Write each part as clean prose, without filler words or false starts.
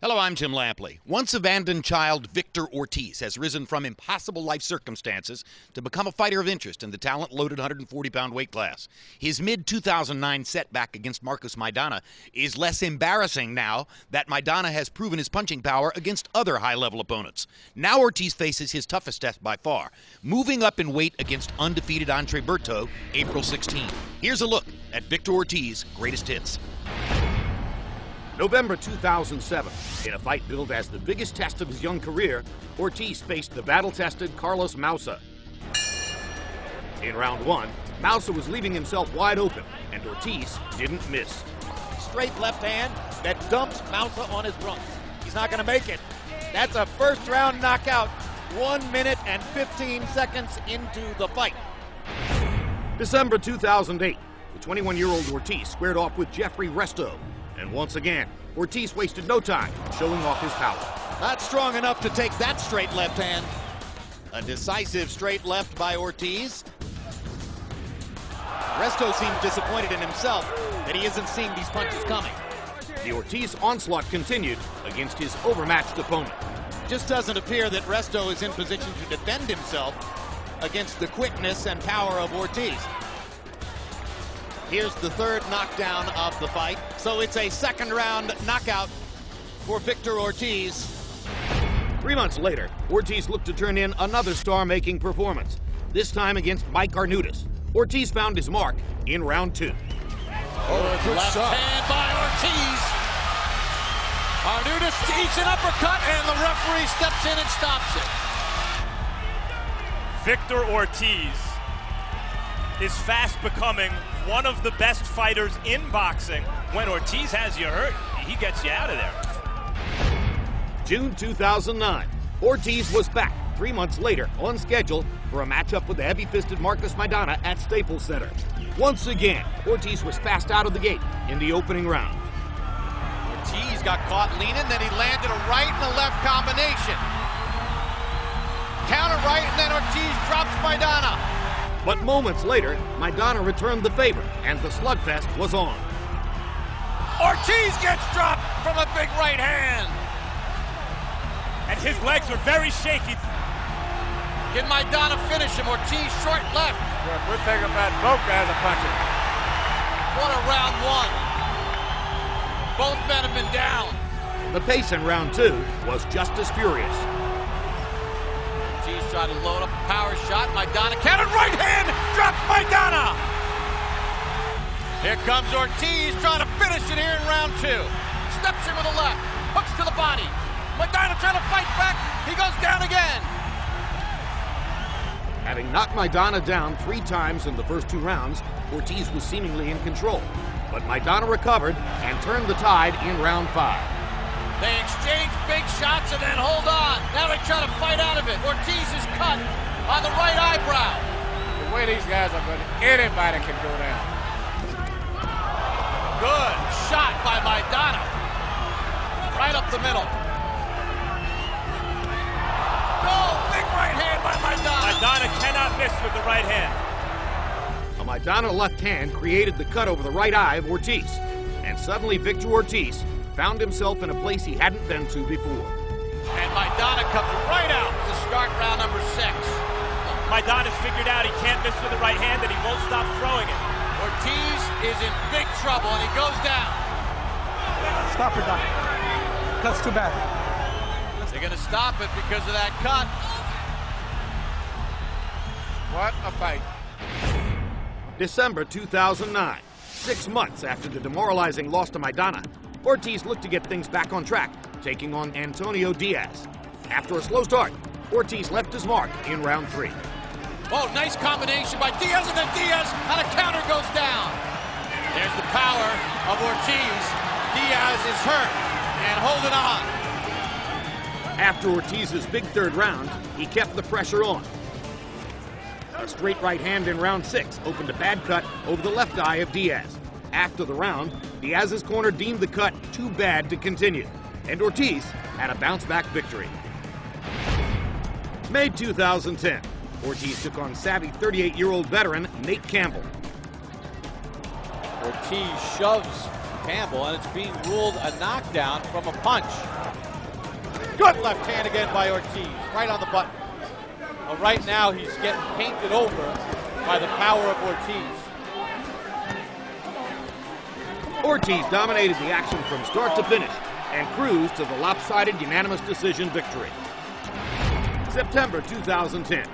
Hello, I'm Jim Lampley. Once abandoned child Victor Ortiz has risen from impossible life circumstances to become a fighter of interest in the talent-loaded 140-pound weight class. His mid-2009 setback against Marcos Maidana is less embarrassing now that Maidana has proven his punching power against other high-level opponents. Now Ortiz faces his toughest test by far, moving up in weight against undefeated Andre Berto April 16. Here's a look at Victor Ortiz's greatest hits. November 2007, in a fight billed as the biggest test of his young career, Ortiz faced the battle-tested Carlos Mausa. In round one, Mausa was leaving himself wide open, and Ortiz didn't miss. Straight left hand that dumps Mausa on his rump. He's not going to make it. That's a first-round knockout, 1 minute and 15 seconds into the fight. December 2008, the 21-year-old Ortiz squared off with Jeffrey Resto. And once again, Ortiz wasted no time showing off his power. Not strong enough to take that straight left hand. A decisive straight left by Ortiz. Resto seems disappointed in himself that he isn't seeing these punches coming. The Ortiz onslaught continued against his overmatched opponent. Just doesn't appear that Resto is in position to defend himself against the quickness and power of Ortiz. Here's the third knockdown of the fight. So it's a second-round knockout for Victor Ortiz. 3 months later, Ortiz looked to turn in another star-making performance, this time against Mike Arnudis. Ortiz found his mark in round two. Good left hand by Ortiz. Arnudis eats an uppercut, and the referee steps in and stops it. Victor Ortiz is fast becoming one of the best fighters in boxing. When Ortiz has you hurt, he gets you out of there. June 2009, Ortiz was back 3 months later on schedule for a matchup with the heavy-fisted Marcos Maidana at Staples Center. Once again, Ortiz was fast out of the gate in the opening round. Ortiz got caught leaning, then he landed a right and a left combination. Counter right, and then Ortiz drops Maidana. But moments later, Maidana returned the favor, and the slugfest was on. Ortiz gets dropped from a big right hand. And his legs are very shaky. Can Maidana finish him? Ortiz short left. We're thinking about both guys are punching. What a round one. Both men have been down. The pace in round two was just as furious. Ortiz tried to load up a power shot. Maidana countered right hand. Drops Maidana. Here comes Ortiz trying to finish it here in round two. Steps in with a left. Hooks to the body. Maidana trying to fight back. He goes down again. Having knocked Maidana down 3 times in the first 2 rounds, Ortiz was seemingly in control. But Maidana recovered and turned the tide in round 5. They exchange big shots and then hold on. Now they try to fight out of it. Ortiz is cut on the right eyebrow. The way these guys are going, anybody can go down. Good shot by Maidana. Right up the middle. Oh, big right hand by Maidana. Maidana cannot miss with the right hand. A Maidana left hand created the cut over the right eye of Ortiz. And suddenly Victor Ortiz found himself in a place he hadn't been to before. And Maidana comes right out to start round number 6. Maidana's figured out he can't miss with the right hand and he won't stop throwing it. Ortiz is in big trouble and he goes down. Stop it, Doc. Cut's too bad. They're going to stop it because of that cut. What a fight. December 2009, 6 months after the demoralizing loss to Maidana, Ortiz looked to get things back on track, taking on Antonio Diaz. After a slow start, Ortiz left his mark in round 3. Oh, nice combination by Diaz, and then Diaz on a counter goes down. There's the power of Ortiz. Diaz is hurt and holding on. After Ortiz's big 3rd round, he kept the pressure on. A straight right hand in round 6 opened a bad cut over the left eye of Diaz. After the round, Diaz's corner deemed the cut too bad to continue, and Ortiz had a bounce-back victory. May 2010, Ortiz took on savvy 38-year-old veteran Nate Campbell. Ortiz shoves Campbell, and it's being ruled a knockdown from a punch. Good left hand again by Ortiz, right on the button. Well, right now he's getting painted over by the power of Ortiz. Ortiz dominated the action from start to finish and cruised to the lopsided unanimous decision victory. September 2010.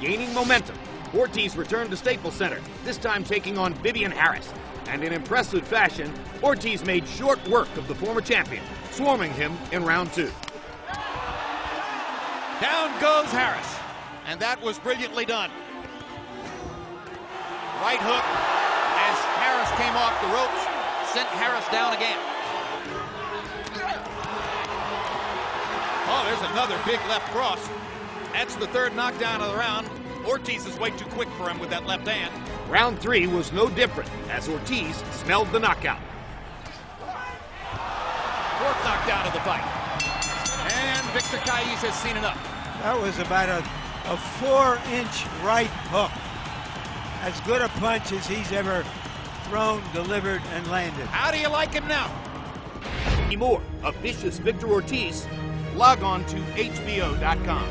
Gaining momentum, Ortiz returned to Staples Center, this time taking on Vivian Harris. And in impressive fashion, Ortiz made short work of the former champion, swarming him in round 2. Down goes Harris. And that was brilliantly done. Right hook as Harris came off the ropes, sent Harris down again. Oh, there's another big left cross. That's the third knockdown of the round. Ortiz is way too quick for him with that left hand. Round 3 was no different as Ortiz smelled the knockout. Fourth knockdown of the fight. And Victor Caiz has seen enough. That was about a 4-inch right hook. As good a punch as he's ever thrown, delivered, and landed. How do you like him now? More of vicious Victor Ortiz. Log on to HBO.com.